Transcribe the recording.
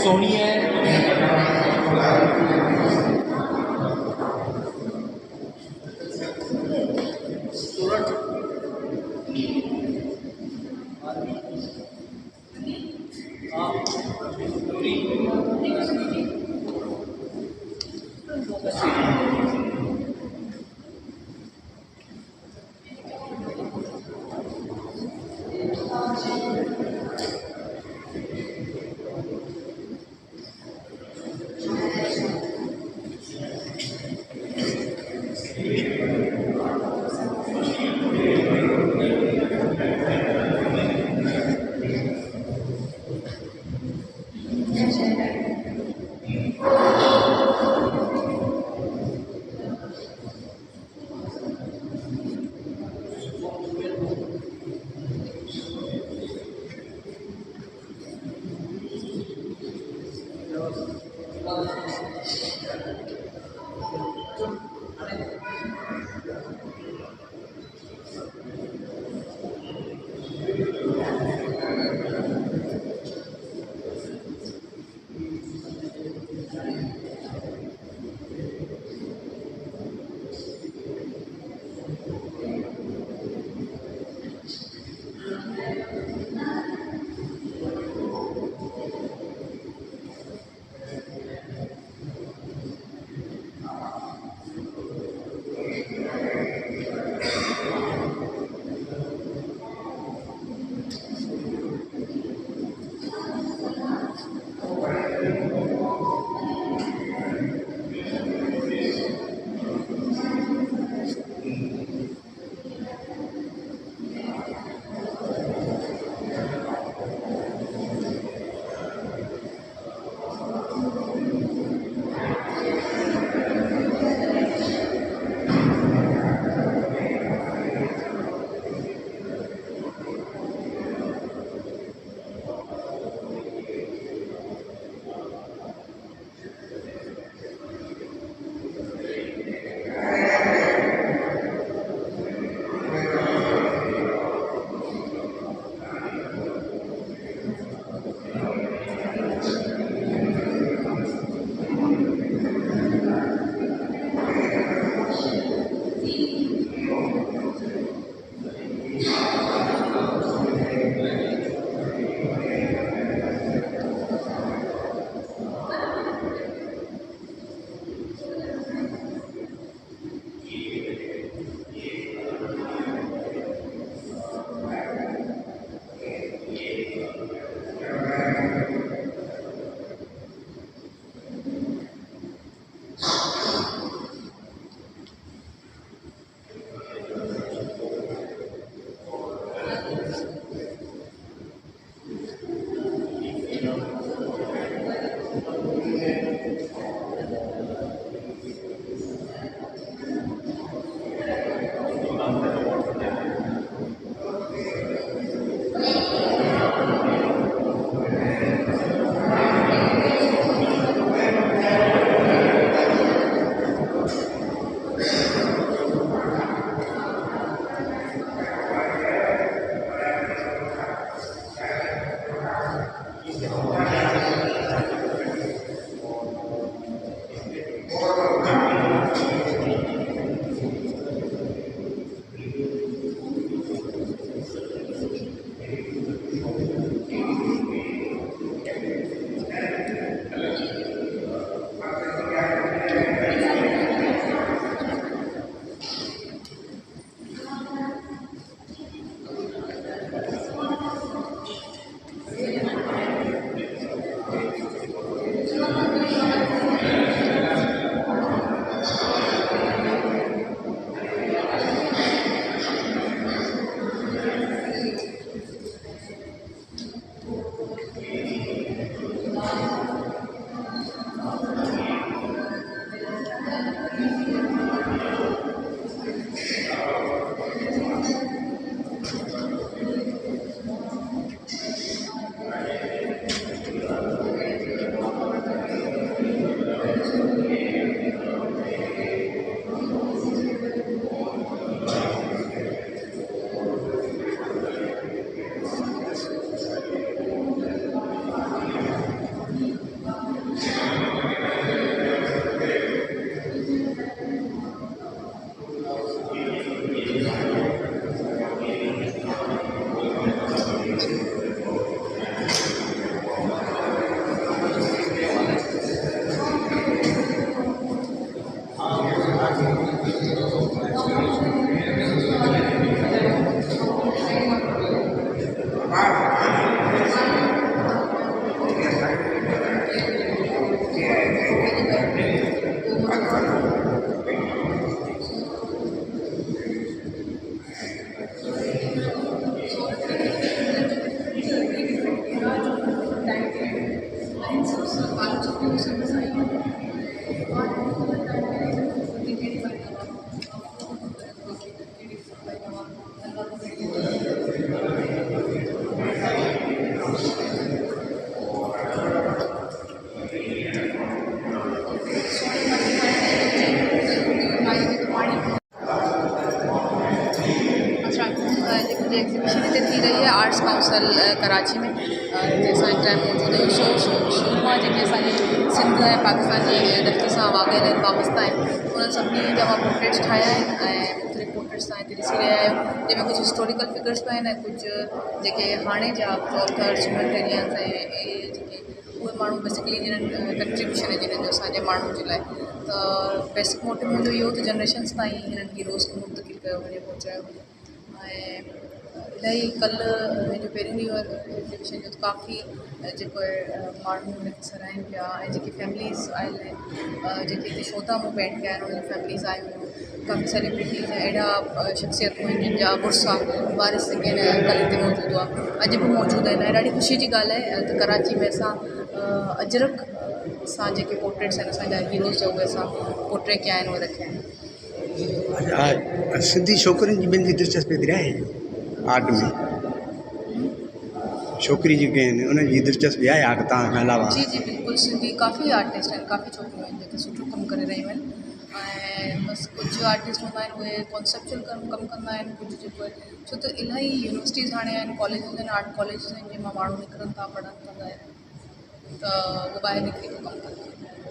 सोहनी है। दरअसल कराची में हिते असांजो टाइम मौजूदु हुयो शुरू मां जेके असांजे सिंध ऐं पाकिस्तान जी धरती सां वाक़ियल आहिनि वाबस्ता आहिनि उन्हनि सभिनी जा मां पोर्ट्रेट्स ठाहिया आहिनि ऐं मुख़्तलिफ़ पोर्ट्रेट्स तव्हां हिते ॾिसी रहिया आहियो जंहिंमें कुझु हिस्टोरिकल फिगर्स बि आहिनि ऐं कुझु जेके हाणे जा ऑथर्स ह्यूमैनिटेरियंस ऐं इहे जेके उहे माण्हू बेसिकली जिन्हनि कंट्रीब्यूशन आहे जिन्हनि जो असांजे माण्हुनि जे लाइ त बेसिक मोटिव मुंहिंजो इहो त जनरेशन्स ताईं हिननि हीरोज़ खे मुंतक़िल कयो वञे पहुचायो वञे ऐं इलाही कल्ह हिन जो पहिरियों ॾींहुं एग्ज़िबिशन जो काफ़ी जेको आहे माण्हू हुनखे सराहनि पिया ऐं जेकी फैमिलीज़ आयल आहिनि जेके हिते शोधा मूं पेंट कया आहिनि उन्हनि फैमिलीज़ आयूं हुयूं काफ़ी सेलिब्रिटीज़ ऐं अहिड़ा शख़्सियतूं आहिनि जिन जा बुर्सा वारिस जेके आहिनि कल्ह हिते मौजूदु हुआ अॼु बि मौजूदु आहिनि ऐं ॾाढी ख़ुशी जी ॻाल्हि आहे त कराची में असां अजरक सां जेके पोर्ट्रेट्स आहिनि असांजा हीरोज़ जा उहे असां पोर्ट्रे कया आहिनि उहे रखिया आहिनि। सिंधी छोकिरियुनि जी ॿिनि जी दिलचस्पी आहे आर्ट में छोकिरी जेके आहिनि उन्हनि जी दिलचस्पी आहे आर्ट तव्हां खां अलावा? जी जी बिल्कुलु सिंधी काफ़ी आर्टिस्ट आहिनि काफ़ी छोकिरियूं आहिनि जेके सुठो कमु करे रहियूं आहिनि ऐं बसि कुझु आर्टिस्ट हूंदा आहिनि उहे कॉन्सेप्चुअल कमु कंदा आहिनि कुझु जेको आहे छो त इलाही यूनिवर्सिटीज़ हाणे आहिनि कॉलेजिस आहिनि आर्ट कॉलेजिस आहिनि जंहिंमां माण्हू निकिरनि था पढ़नि कंदा आहिनि त उहे ॿाहिरि निकिरी करे कमु कंदा आहिनि।